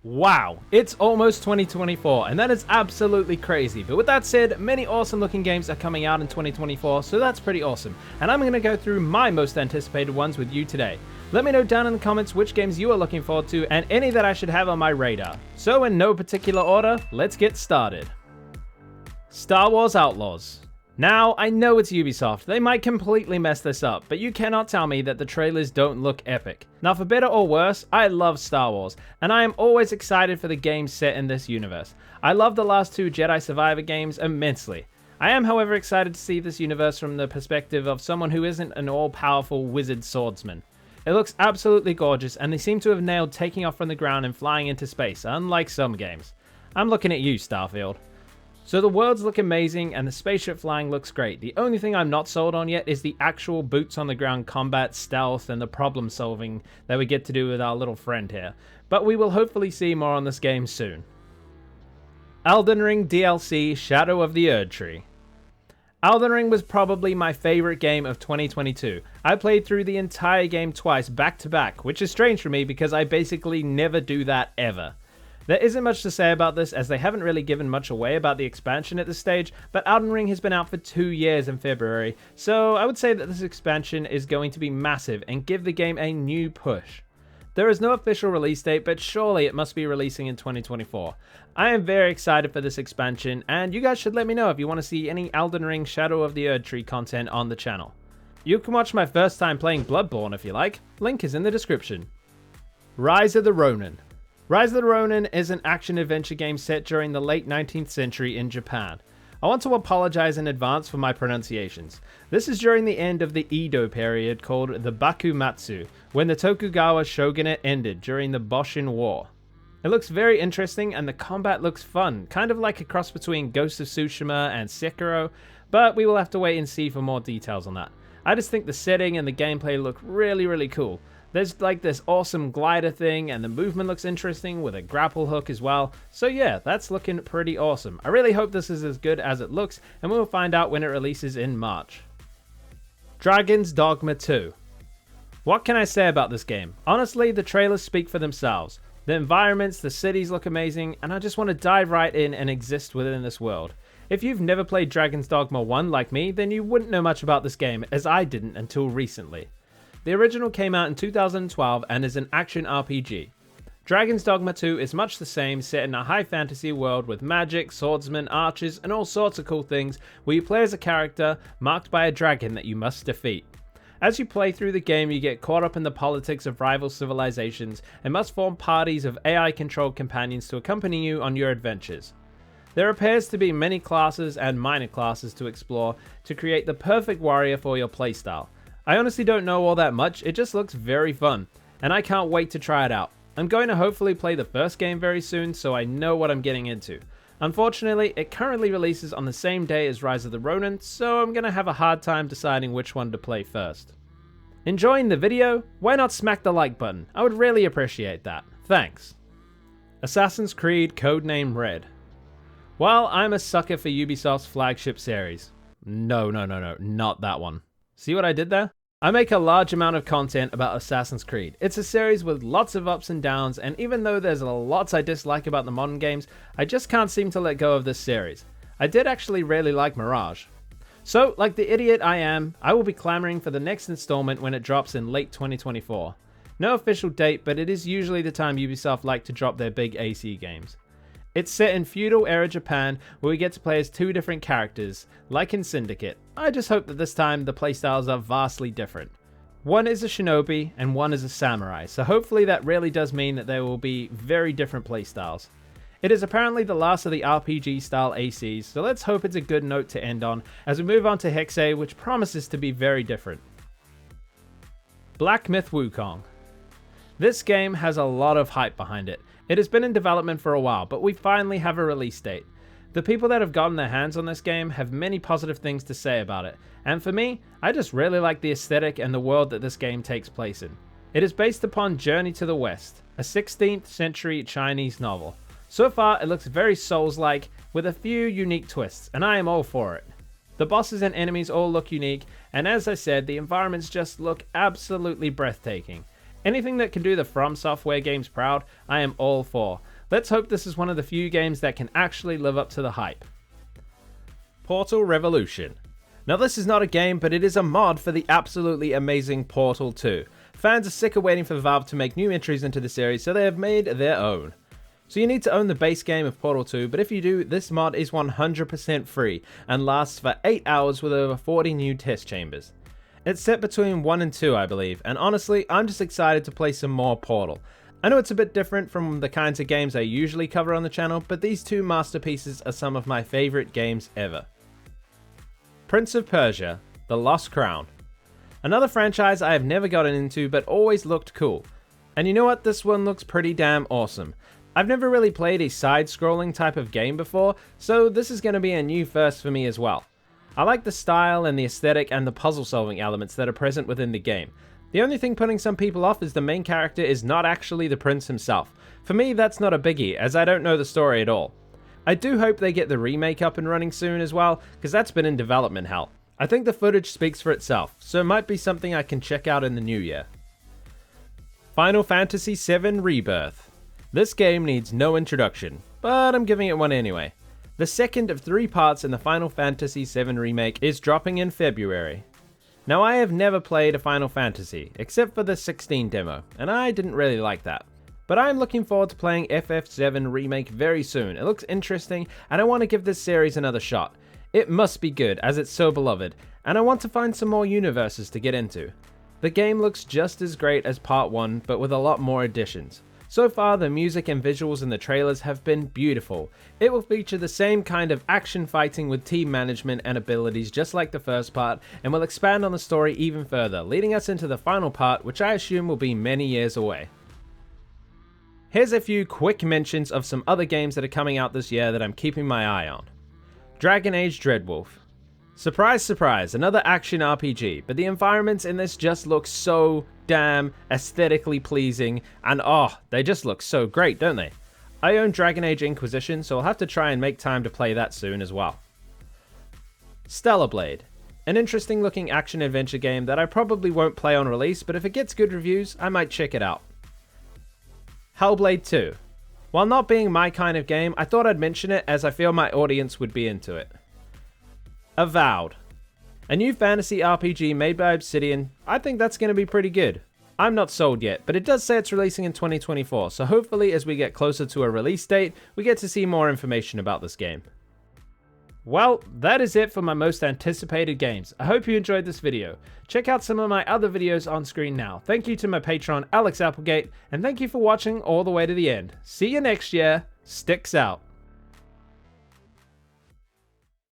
Wow, it's almost 2024, and that is absolutely crazy. But with that said, many awesome looking games are coming out in 2024, so that's pretty awesome. And I'm going to go through my most anticipated ones with you today. Let me know down in the comments which games you are looking forward to, and any that I should have on my radar. So in no particular order, let's get started. Star Wars Outlaws. Now, I know it's Ubisoft, they might completely mess this up, but you cannot tell me that the trailers don't look epic. Now for better or worse, I love Star Wars, and I am always excited for the games set in this universe. I love the last two Jedi Survivor games immensely. I am however excited to see this universe from the perspective of someone who isn't an all-powerful wizard swordsman. It looks absolutely gorgeous, and they seem to have nailed taking off from the ground and flying into space, unlike some games. I'm looking at you, Starfield. So the worlds look amazing and the spaceship flying looks great. The only thing I'm not sold on yet is the actual boots on the ground combat, stealth, and the problem solving that we get to do with our little friend here. But we will hopefully see more on this game soon. Elden Ring DLC Shadow of the Erdtree. Elden Ring was probably my favorite game of 2022. I played through the entire game twice back to back, which is strange for me because I basically never do that ever. There isn't much to say about this as they haven't really given much away about the expansion at this stage, but Elden Ring has been out for 2 years in February, so I would say that this expansion is going to be massive and give the game a new push. There is no official release date, but surely it must be releasing in 2024. I am very excited for this expansion, and you guys should let me know if you want to see any Elden Ring Shadow of the Erdtree content on the channel. You can watch my first time playing Bloodborne if you like, link is in the description. Rise of the Ronin. Rise of the Ronin is an action-adventure game set during the late 19th century in Japan. I want to apologize in advance for my pronunciations. This is during the end of the Edo period called the Bakumatsu, when the Tokugawa shogunate ended during the Boshin War. It looks very interesting and the combat looks fun, kind of like a cross between Ghost of Tsushima and Sekiro, but we will have to wait and see for more details on that. I just think the setting and the gameplay look really cool. There's like this awesome glider thing and the movement looks interesting with a grapple hook as well. So yeah, that's looking pretty awesome. I really hope this is as good as it looks and we'll find out when it releases in March. Dragon's Dogma 2. What can I say about this game? Honestly, the trailers speak for themselves. The environments, the cities look amazing, and I just want to dive right in and exist within this world. If you've never played Dragon's Dogma 1 like me, then you wouldn't know much about this game, as I didn't until recently. The original came out in 2012 and is an action RPG. Dragon's Dogma 2 is much the same, set in a high fantasy world with magic, swordsmen, archers, and all sorts of cool things, where you play as a character marked by a dragon that you must defeat. As you play through the game, you get caught up in the politics of rival civilizations and must form parties of AI-controlled companions to accompany you on your adventures. There appears to be many classes and minor classes to explore to create the perfect warrior for your playstyle. I honestly don't know all that much, it just looks very fun, and I can't wait to try it out. I'm going to hopefully play the first game very soon so I know what I'm getting into. Unfortunately, it currently releases on the same day as Rise of the Ronin, so I'm going to have a hard time deciding which one to play first. Enjoying the video? Why not smack the like button? I would really appreciate that. Thanks. Assassin's Creed Codename Red. Well, I'm a sucker for Ubisoft's flagship series. No, not that one. See what I did there? I make a large amount of content about Assassin's Creed. It's a series with lots of ups and downs, and even though there's lots I dislike about the modern games, I just can't seem to let go of this series. I did actually really like Mirage. So, like the idiot I am, I will be clamoring for the next installment when it drops in late 2024. No official date, but it is usually the time Ubisoft like to drop their big AC games. It's set in feudal era Japan where we get to play as 2 different characters, like in Syndicate. I just hope that this time the playstyles are vastly different. One is a shinobi and one is a samurai, so hopefully that really does mean that there will be very different playstyles. It is apparently the last of the RPG style ACs, so let's hope it's a good note to end on as we move on to Hexe, which promises to be very different. Black Myth Wukong. This game has a lot of hype behind it. It has been in development for a while, but we finally have a release date. The people that have gotten their hands on this game have many positive things to say about it, and for me, I just really like the aesthetic and the world that this game takes place in. It is based upon Journey to the West, a 16th century Chinese novel. So far, it looks very Souls-like, with a few unique twists, and I am all for it. The bosses and enemies all look unique, and as I said, the environments just look absolutely breathtaking. Anything that can do the From Software games proud, I am all for. Let's hope this is one of the few games that can actually live up to the hype. Portal Revolution. Now this is not a game, but it is a mod for the absolutely amazing Portal 2. Fans are sick of waiting for Valve to make new entries into the series, so they have made their own. So you need to own the base game of Portal 2, but if you do, this mod is 100% free and lasts for 8 hours with over 40 new test chambers. It's set between 1 and 2, I believe, and honestly, I'm just excited to play some more Portal. I know it's a bit different from the kinds of games I usually cover on the channel, but these two masterpieces are some of my favorite games ever. Prince of Persia: The Lost Crown. Another franchise I have never gotten into but always looked cool. And you know what, this one looks pretty damn awesome. I've never really played a side-scrolling type of game before, so this is going to be a new first for me as well. I like the style and the aesthetic and the puzzle-solving elements that are present within the game. The only thing putting some people off is the main character is not actually the prince himself. For me, that's not a biggie, as I don't know the story at all. I do hope they get the remake up and running soon as well, because that's been in development hell. I think the footage speaks for itself, so it might be something I can check out in the new year. Final Fantasy VII Rebirth. This game needs no introduction, but I'm giving it one anyway. The second of 3 parts in the Final Fantasy VII Remake is dropping in February. Now I have never played a Final Fantasy, except for the 16 demo, and I didn't really like that. But I'm looking forward to playing FF7 Remake very soon. It looks interesting, and I want to give this series another shot. It must be good, as it's so beloved, and I want to find some more universes to get into. The game looks just as great as Part 1, but with a lot more additions. So far, the music and visuals in the trailers have been beautiful. It will feature the same kind of action fighting with team management and abilities just like the first part, and will expand on the story even further, leading us into the final part, which I assume will be many years away. Here's a few quick mentions of some other games that are coming out this year that I'm keeping my eye on. Dragon Age Dreadwolf. Surprise, surprise, another action RPG, but the environments in this just look so damn aesthetically pleasing, and they just look so great, don't they? I own Dragon Age Inquisition, so I'll have to try and make time to play that soon as well. Stellar Blade. An interesting looking action-adventure game that I probably won't play on release, but if it gets good reviews, I might check it out. Hellblade 2. While not being my kind of game, I thought I'd mention it as I feel my audience would be into it. Avowed. A new fantasy RPG made by Obsidian. I think that's going to be pretty good. I'm not sold yet, but it does say it's releasing in 2024, so hopefully as we get closer to a release date, we get to see more information about this game. Well, that is it for my most anticipated games. I hope you enjoyed this video. Check out some of my other videos on screen now. Thank you to my patron Alex Applegate, and thank you for watching all the way to the end. See you next year. Sticks out.